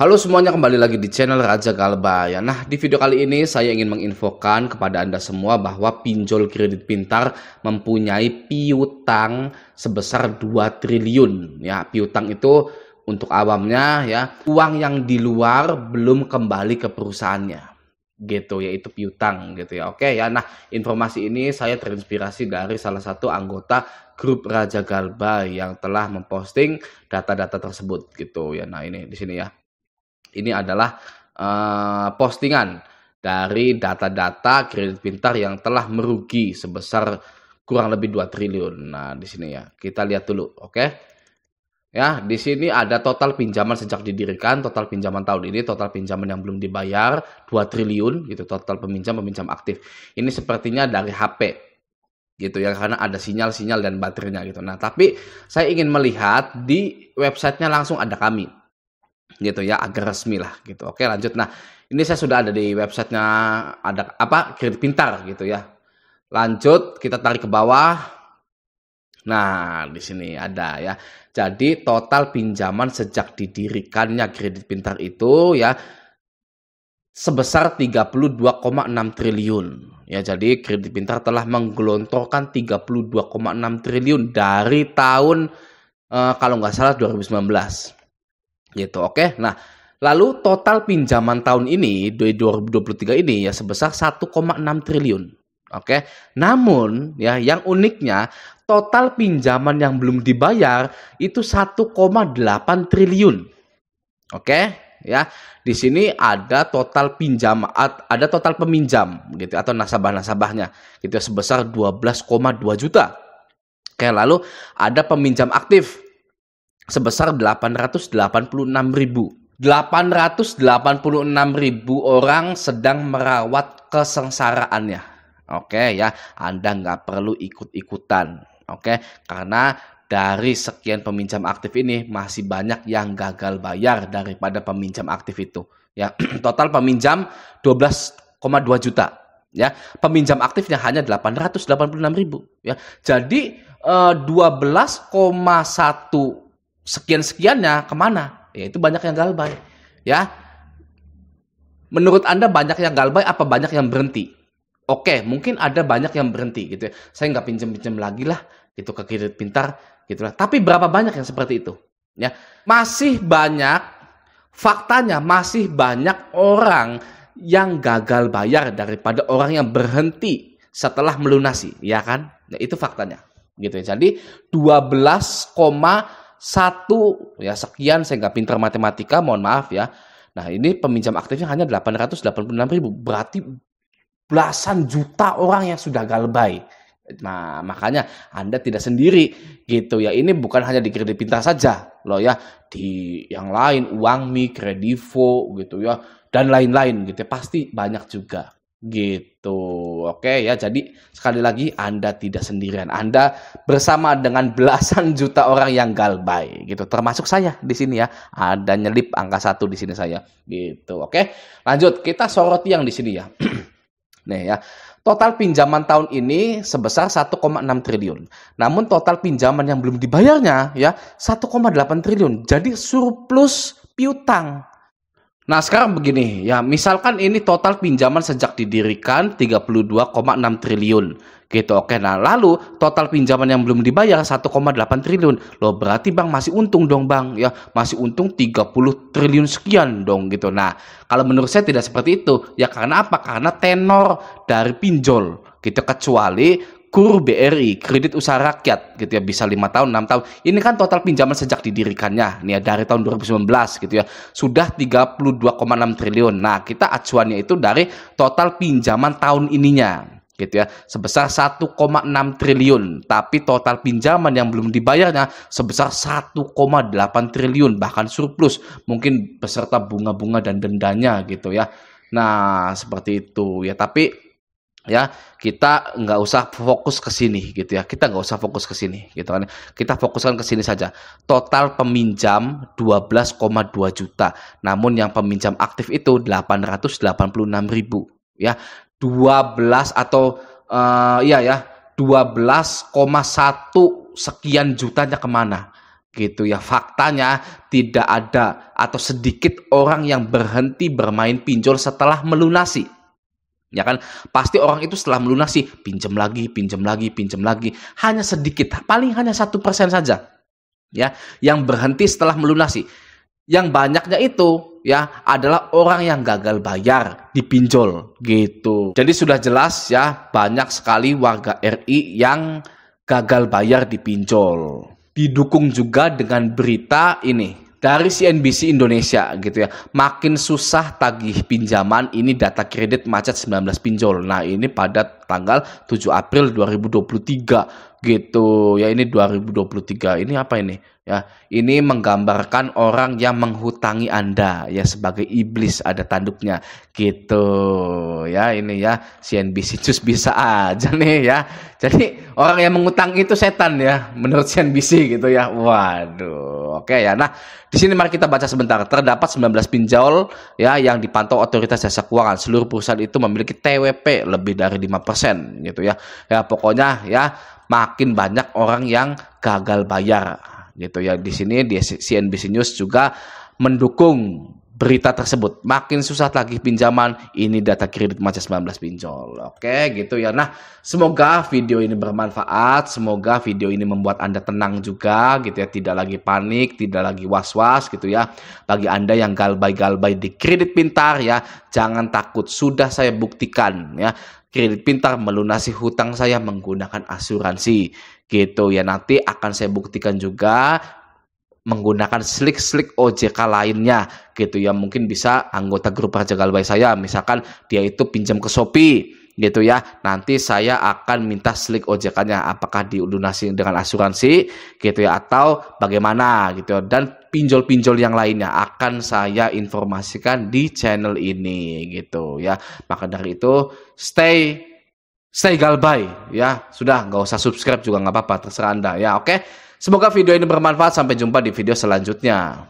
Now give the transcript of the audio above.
Halo semuanya, kembali lagi di channel Raja Galba ya. Nah, di video kali ini saya ingin menginfokan kepada Anda semua bahwa pinjol kredit pintar mempunyai piutang sebesar 2 triliun ya. Piutang itu untuk awamnya ya, uang yang di luar belum kembali ke perusahaannya. Gitu, yaitu piutang gitu ya. Oke ya. Nah, informasi ini saya terinspirasi dari salah satu anggota grup Raja Galba yang telah memposting data-data tersebut gitu ya. Nah, ini di sini ya. Ini adalah postingan dari data-data kredit pintar yang telah merugi sebesar kurang lebih 2 triliun. Nah, di sini ya. Kita lihat dulu, oke? Ya, di sini ada total pinjaman sejak didirikan, total pinjaman tahun ini, total pinjaman yang belum dibayar 2 triliun gitu, total peminjam aktif. Ini sepertinya dari HP gitu ya, karena ada sinyal-sinyal dan baterainya gitu. Nah, tapi saya ingin melihat di websitenya langsung ada kami gitu ya, agar resmi lah gitu. Oke, lanjut. Nah, ini saya sudah ada di websitenya, ada apa, kredit pintar gitu ya. Lanjut, kita tarik ke bawah. Nah, di sini ada ya. Jadi total pinjaman sejak didirikannya kredit pintar itu ya sebesar 32,6 triliun. Ya, jadi kredit pintar telah menggelontorkan 32,6 triliun dari tahun kalau nggak salah 2019. Gitu, oke. Nah, lalu total pinjaman tahun ini di 2023 ini ya sebesar 1,6 triliun. Oke. Namun ya yang uniknya total pinjaman yang belum dibayar itu 1,8 triliun. Oke, ya. Di sini ada total pinjam, ada total peminjam gitu atau nasabah-nasabahnya gitu sebesar 12,2 juta. Oke, lalu ada peminjam aktif sebesar 886.000. 886.000 orang sedang merawat kesengsaraannya. Oke ya, Anda nggak perlu ikut-ikutan. Oke, karena dari sekian peminjam aktif ini masih banyak yang gagal bayar daripada peminjam aktif itu. Ya, total peminjam 12,2 juta. Ya, peminjam aktifnya hanya 886.000. Ya, jadi 12,1 sekian-sekiannya kemana? Ya, itu banyak yang galbay. Ya, menurut Anda banyak yang galbay apa banyak yang berhenti? Oke, mungkin ada banyak yang berhenti gitu ya. Saya nggak pinjam-pinjam lagi lah gitu ke kredit pintar gitu lah. Tapi berapa banyak yang seperti itu? Ya, masih banyak, faktanya masih banyak orang yang gagal bayar daripada orang yang berhenti setelah melunasi, ya kan? Nah, itu faktanya gitu ya. Jadi 12,1 ya sekian, saya nggak pintar matematika, mohon maaf ya. Nah, ini peminjam aktifnya hanya 886.000, berarti belasan juta orang yang sudah galbay. Nah, makanya Anda tidak sendiri gitu ya. Ini bukan hanya di kredit pintar saja loh ya, di yang lain, Uangmi, Kredivo gitu ya, dan lain-lain gitu ya. Pasti banyak juga gitu. Oke ya, jadi sekali lagi Anda tidak sendirian. Anda bersama dengan belasan juta orang yang galbay gitu, termasuk saya di sini ya. Ada nyelip angka 1 di sini saya gitu. Oke, lanjut, kita soroti yang di sini ya. Nih ya, total pinjaman tahun ini sebesar 1,6 triliun. Namun total pinjaman yang belum dibayarnya ya 1,8 triliun. Jadi surplus piutang. Nah, sekarang begini ya, misalkan ini total pinjaman sejak didirikan 32,6 triliun gitu. Oke, nah lalu total pinjaman yang belum dibayar 1,8 triliun. Loh, berarti Bang masih untung dong Bang ya, masih untung 30 triliun sekian dong gitu. Nah, kalau menurut saya tidak seperti itu. Ya karena apa? Karena tenor dari pinjol gitu, kecuali KUR BRI, kredit usaha rakyat gitu ya, bisa 5 tahun, 6 tahun. Ini kan total pinjaman sejak didirikannya nih ya, dari tahun 2019 gitu ya, sudah 32,6 triliun. Nah, kita acuannya itu dari total pinjaman tahun ininya gitu ya, sebesar 1,6 triliun. Tapi total pinjaman yang belum dibayarnya sebesar 1,8 triliun, bahkan surplus, mungkin beserta bunga-bunga dan dendanya gitu ya. Nah, seperti itu ya. Tapi ya kita nggak usah fokus ke sini gitu ya, kita nggak usah fokus ke sini gitu kan, kita fokuskan ke sini saja. Total peminjam 12,2 juta, namun yang peminjam aktif itu 886.000 ya, 12 atau 12,1 sekian jutanya kemana? gitu ya. Faktanya tidak ada atau sedikit orang yang berhenti bermain pinjol setelah melunasi. Ya kan, pasti orang itu setelah melunasi pinjam lagi, pinjam lagi, pinjam lagi. Hanya sedikit, paling hanya 1% saja ya yang berhenti setelah melunasi. Yang banyaknya itu ya adalah orang yang gagal bayar di pinjol gitu. Jadi sudah jelas ya, banyak sekali warga RI yang gagal bayar di pinjol. Didukung juga dengan berita ini dari CNBC Indonesia gitu ya. Makin susah tagih pinjaman, ini data kredit macet 19 pinjol. Nah, ini pada tanggal 7 April 2023 gitu. Ya, ini 2023. Ini apa ini? Ya, ini menggambarkan orang yang menghutangi Anda ya sebagai iblis, ada tanduknya gitu. Ya, ini ya CNBC News bisa aja nih ya. Jadi orang yang mengutang itu setan ya menurut CNBC gitu ya. Waduh. Oke ya. Nah, di sini mari kita baca sebentar. Terdapat 19 pinjol ya yang dipantau otoritas jasa keuangan. Seluruh perusahaan itu memiliki TWP lebih dari 5% gitu ya. Ya pokoknya ya makin banyak orang yang gagal bayar gitu ya. Di sini di CNBC News juga mendukung berita tersebut. Makin susah lagi pinjaman, ini data kredit macet 19 pinjol. Oke, gitu ya. Nah, semoga video ini bermanfaat, semoga video ini membuat Anda tenang juga gitu ya, tidak lagi panik, tidak lagi was-was gitu ya. Bagi Anda yang galbay-galbay di kredit pintar ya, jangan takut, sudah saya buktikan ya. Kredit pintar melunasi hutang saya menggunakan asuransi gitu ya. Nanti akan saya buktikan juga menggunakan slik-slik OJK lainnya gitu ya. Mungkin bisa anggota grup Raja Galbay saya, misalkan dia itu pinjam ke Shopee gitu ya, nanti saya akan minta slik OJK-nya apakah dilunasi dengan asuransi gitu ya atau bagaimana gitu. Dan pinjol-pinjol yang lainnya akan saya informasikan di channel ini gitu ya. Maka dari itu stay Galbay ya. Sudah, nggak usah subscribe juga nggak apa-apa, terserah Anda ya. Oke, semoga video ini bermanfaat. Sampai jumpa di video selanjutnya.